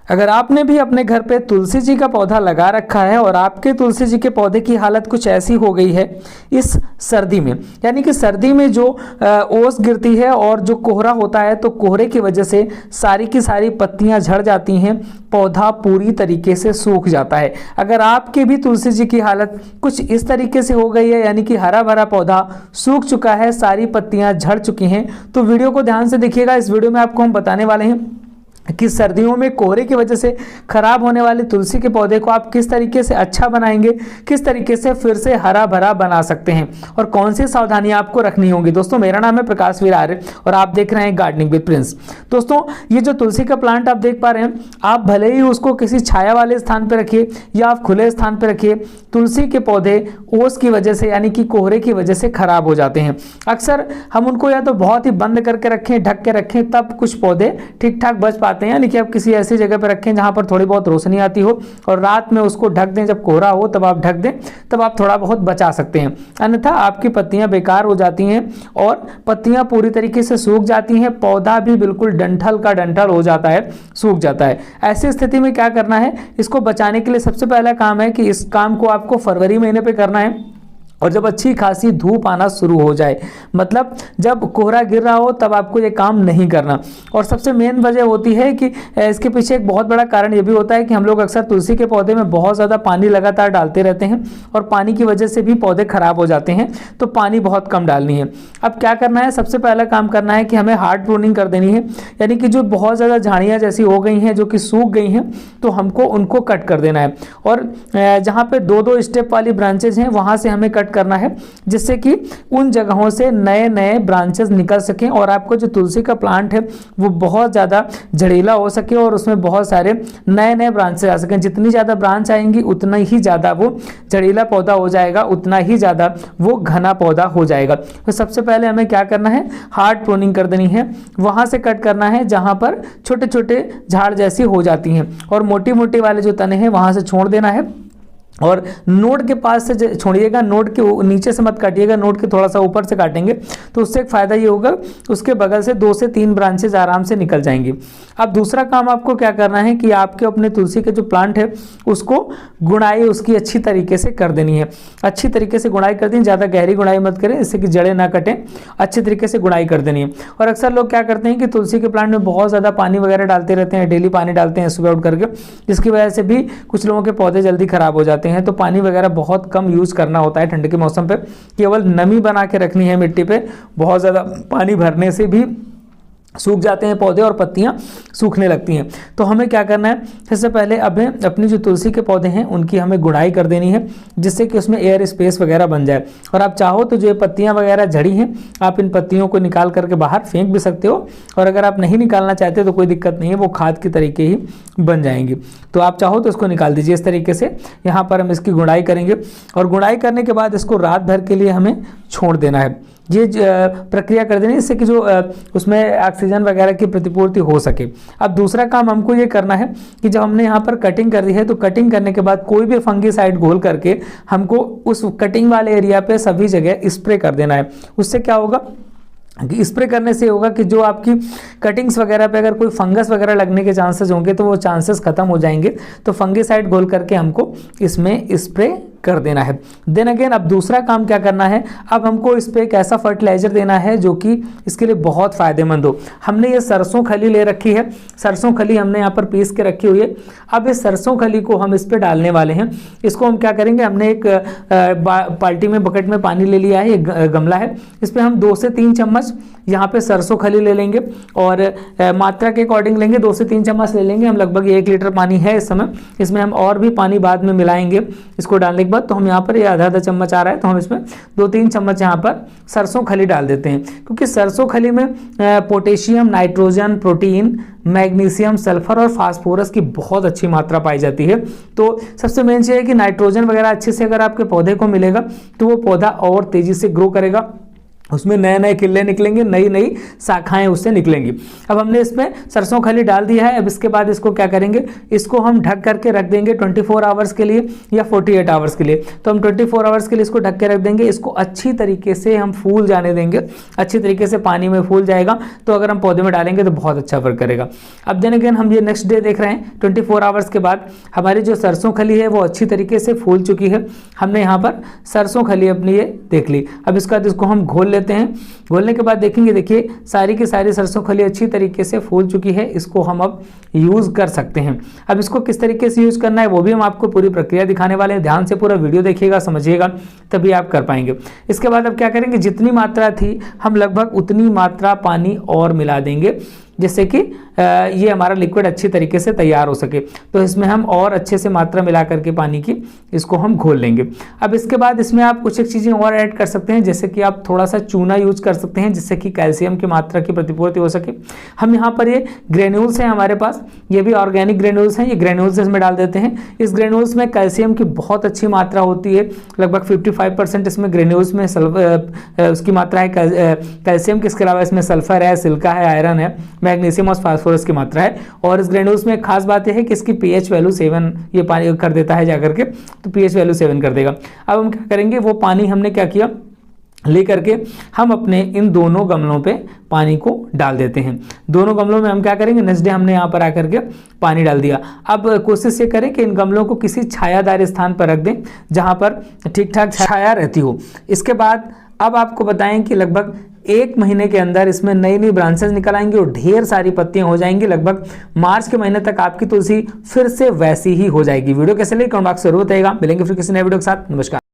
अगर आपने भी अपने घर पे तुलसी जी का पौधा लगा रखा है और आपके तुलसी जी के पौधे की हालत कुछ ऐसी हो गई है इस सर्दी में, यानी कि सर्दी में जो ओस गिरती है और जो कोहरा होता है, तो कोहरे की वजह से सारी की सारी पत्तियां झड़ जाती हैं, पौधा पूरी तरीके से सूख जाता है। अगर आपके भी तुलसी जी की हालत कुछ इस तरीके से हो गई है, यानी कि हरा भरा पौधा सूख चुका है, सारी पत्तियां झड़ चुकी हैं, तो वीडियो को ध्यान से देखिएगा। इस वीडियो में आपको हम बताने वाले हैं कि सर्दियों में कोहरे की वजह से खराब होने वाले तुलसी के पौधे को आप किस तरीके से अच्छा बनाएंगे, किस तरीके से फिर से हरा भरा बना सकते हैं और कौन सी सावधानियां आपको रखनी होंगी। दोस्तों, मेरा नाम है प्रकाश वीर आर्य और आप देख रहे हैं गार्डनिंग विद प्रिंस। दोस्तों, ये जो तुलसी का प्लांट आप देख पा रहे हैं, आप भले ही उसको किसी छाया वाले स्थान पर रखिए या आप खुले स्थान पर रखिए, तुलसी के पौधे ओस की वजह से यानी कि कोहरे की वजह से खराब हो जाते हैं। अक्सर हम उनको या तो बहुत ही बंद करके रखें, ढक के रखें, तब कुछ पौधे ठीक ठाक बच पाते हैं, यानी कि आप किसी ऐसी जगह पर रखें जहां पर थोड़ी बहुत रोशनी आती हो और रात में उसको ढक दें, जब कोहरा हो तब आप ढक दें, तब आप थोड़ा बहुत बचा सकते हैं। अन्यथा आपकी पत्तियां बेकार हो जाती हैं और पत्तियां पूरी तरीके से सूख जाती हैं, पौधा भी बिल्कुल डंठल का डंठल हो जाता है, सूख जाता है। ऐसी स्थिति में क्या करना है, इसको बचाने के लिए सबसे पहला काम है कि इस काम को आपको फरवरी महीने पे करना है और जब अच्छी खासी धूप आना शुरू हो जाए, मतलब जब कोहरा गिर रहा हो, तब आपको ये काम नहीं करना। और सबसे मेन वजह होती है कि इसके पीछे एक बहुत बड़ा कारण ये भी होता है कि हम लोग अक्सर तुलसी के पौधे में बहुत ज़्यादा पानी लगातार डालते रहते हैं और पानी की वजह से भी पौधे खराब हो जाते हैं, तो पानी बहुत कम डालनी है। अब क्या करना है, सबसे पहला काम करना है कि हमें हार्ड प्रूनिंग कर देनी है, यानी कि जो बहुत ज़्यादा झाड़ियाँ जैसी हो गई हैं, जो कि सूख गई हैं, तो हमको उनको कट कर देना है। और जहाँ पे 2-2 स्टेप वाली ब्रांचेज हैं, वहाँ से हमें करना है, जिससे कि उन जगहों से नए नए ब्रांचेस निकल सकें और आपको जो तुलसी का प्लांट है वो बहुत ज़्यादा जड़ीला हो सके और उसमें बहुत सारे नए नए ब्रांचेस आ सकें। जितनी ज़्यादा ब्रांच आएंगी उतना ही ज़्यादा वो जड़ीला पौधा हो जाएगा, उतना ही ज़्यादा वो घना पौधा हो जाएगा। तो सबसे पहले हमें क्या करना है, हार्ड प्रूनिंग कर देनी है, वहाँ से कट करना है जहाँ पर छोटे छोटे झाड़ जैसी हो जाती हैं और मोटी मोटी वाले जो तने हैं वहाँ से छोड़ देना है और नोड के पास से छोड़िएगा, नोड के नीचे से मत काटिएगा, नोड के थोड़ा सा ऊपर से काटेंगे तो उससे एक फ़ायदा ये होगा, उसके बगल से 2 से 3 ब्रांचेज आराम से निकल जाएंगी। अब दूसरा काम आपको क्या करना है कि आपके अपने तुलसी के जो प्लांट है उसको गुड़ाई उसकी अच्छी तरीके से कर देनी है। अच्छी तरीके से गुड़ाई कर देनी, ज़्यादा गहरी गुड़ाई मत करें, इससे कि जड़ें ना कटें, अच्छे तरीके से गुड़ाई कर देनी है। और अक्सर लोग क्या करते हैं कि तुलसी के प्लांट में बहुत ज़्यादा पानी वगैरह डालते रहते हैं, डेली पानी डालते हैं सुबह उठ करके, जिसकी वजह से भी कुछ लोगों के पौधे जल्दी खराब हो जाते हैं। तो पानी वगैरह बहुत कम यूज़ करना होता है ठंड के मौसम पे, केवल नमी बना के रखनी है मिट्टी पे। बहुत ज़्यादा पानी भरने से भी सूख जाते हैं पौधे और पत्तियां सूखने लगती हैं। तो हमें क्या करना है, सबसे पहले अब अपनी जो तुलसी के पौधे हैं उनकी हमें गुड़ाई कर देनी है, जिससे कि उसमें एयर स्पेस वगैरह बन जाए। और आप चाहो तो जो पत्तियां वगैरह झड़ी हैं, आप इन पत्तियों को निकाल करके बाहर फेंक भी सकते हो, और अगर आप नहीं निकालना चाहते तो कोई दिक्कत नहीं है, वो खाद के तरीके ही बन जाएंगी। तो आप चाहो तो इसको निकाल दीजिए। इस तरीके से यहाँ पर हम इसकी गुड़ाई करेंगे और गुड़ाई करने के बाद इसको रात भर के लिए हमें छोड़ देना है। ये प्रक्रिया कर देनी, इससे कि जो उसमें ऑक्सीजन वगैरह की प्रतिपूर्ति हो सके। अब दूसरा काम हमको ये करना है कि जब हमने यहाँ पर कटिंग कर दी है, तो कटिंग करने के बाद कोई भी फंगीसाइड घोल करके हमको उस कटिंग वाले एरिया पे सभी जगह स्प्रे कर देना है। उससे क्या होगा कि स्प्रे करने से होगा कि जो आपकी कटिंग्स वगैरह पे अगर कोई फंगस वगैरह लगने के चांसेस होंगे तो वो चांसेस खत्म हो जाएंगे। तो फंगीसाइड घोल करके हमको इसमें स्प्रे कर देना है। देन अगेन अब दूसरा काम क्या करना है, अब हमको इस पे एक ऐसा फर्टिलाइजर देना है जो कि इसके लिए बहुत फायदेमंद हो। हमने ये सरसों खली ले रखी है, सरसों खली हमने यहाँ पर पीस के रखी हुई है। अब इस सरसों खली को हम इस पे डालने वाले हैं। इसको हम क्या करेंगे, हमने एक बाल्टी में बकेट में पानी ले लिया है, एक गमला है, इस पर हम 2 से 3 चम्मच यहाँ पे सरसों खली ले लेंगे और मात्रा के अकॉर्डिंग लेंगे, 2 से 3 चम्मच ले लेंगे हम। लगभग 1 लीटर पानी है इस समय, इसमें हम और भी पानी बाद में मिलाएंगे इसको डालने के बाद। तो हम यहाँ पर ये आधा चम्मच आ रहा है, तो हम इसमें 2-3 चम्मच यहाँ पर सरसों खली डाल देते हैं, क्योंकि सरसों खली में potassium, nitrogen, protein, magnesium, sulphur और फास्फोरस की बहुत अच्छी मात्रा पाई जाती है। तो सबसे मेन चीज़ है कि नाइट्रोजन वगैरह अच्छे से अगर आपके पौधे को मिलेगा तो वो पौधा और तेज़ी से ग्रो करेगा उसमें नए नए किले निकलेंगे, नई नई शाखाएं उससे निकलेंगी। अब हमने इसमें सरसों खली डाल दिया है। अब इसके बाद इसको क्या करेंगे, इसको हम ढक करके रख देंगे 24 आवर्स के लिए या 48 आवर्स के लिए। तो हम 24 आवर्स के लिए इसको ढक के रख देंगे। इसको अच्छी तरीके से हम फूल जाने देंगे, अच्छी तरीके से पानी में फूल जाएगा। तो अगर हम पौधे में डालेंगे तो बहुत अच्छा फर्क करेगा। अब देन अगेन हम ये नेक्स्ट डे देख रहे हैं, 24 आवर्स के बाद हमारी जो सरसों खली है वो अच्छी तरीके से फूल चुकी है। हमने यहाँ पर सरसों खली अपनी ये देख ली। अब इसके बाद इसको हम घोल लेते हैं। घोलने के बाद देखेंगे, देखिए सारी की सारी सरसों खली अच्छी तरीके से फूल चुकी है। इसको हम अब यूज़ कर सकते हैं। अब इसको किस तरीके से यूज़ करना है वो भी हम आपको पूरी प्रक्रिया दिखाने वाले हैं। ध्यान से पूरा वीडियो देखिएगा, समझिएगा, तभी आप कर पाएंगे। इसके बाद अब क्या करेंगे, जितनी मात्रा थी हम लगभग उतनी मात्रा पानी और मिला देंगे, जिससे कि ये हमारा लिक्विड अच्छी तरीके से तैयार हो सके। तो इसमें हम और अच्छे से मात्रा मिला करके पानी की इसको हम घोल लेंगे। अब इसके बाद इसमें आप कुछ एक चीज़ें और ऐड कर सकते हैं, जैसे कि आप थोड़ा सा चूना यूज कर सकते हैं, जिससे कि कैल्शियम की मात्रा की प्रतिपूर्ति हो सके। हम यहाँ पर ये ग्रेन्यूल्स हैं हमारे पास, ये भी ऑर्गेनिक ग्रेन्यूल्स हैं। ये ग्रेन्यूल्स इसमें डाल देते हैं। इस ग्रेन्यूल्स में कैल्शियम की बहुत अच्छी मात्रा होती है, लगभग 55% इसमें ग्रेन्यूल्स में उसकी मात्रा है कैल्शियम की। इसके अलावा इसमें सल्फर है, सिलिका है, आयरन है, मैग्नीशियम और फास्फोरस की मात्रा है। और इस ग्रेन्यूल्स में एक खास बात यह है कि इसकी पीएच वैल्यू 7 ये पानी कर देता है जाकर के, तो पीएच वैल्यू 7 कर देगा। अब हम क्या करेंगे, वो पानी हमने क्या किया, ले करके हम अपने इन दोनों गमलों पे पानी को डाल देते हैं। दोनों गमलों में हम क्या करेंगे, नेक्स्ट डे हमने यहाँ पर आकर के पानी डाल दिया। अब कोशिश ये करें कि इन गमलों को किसी छायादार स्थान पर रख दें, जहाँ पर ठीक ठाक छाया रहती हो। इसके बाद अब आपको बताएं कि लगभग 1 महीने के अंदर इसमें नई नई ब्रांचेस निकल आएंगी और ढेर सारी पत्तियां हो जाएंगी। लगभग मार्च के महीने तक आपकी तुलसी फिर से वैसी ही हो जाएगी। वीडियो कैसे लगी कमेंट बॉक्स में जरूर बताइएगा। मिलेंगे फिर किसी नए वीडियो के साथ। नमस्कार।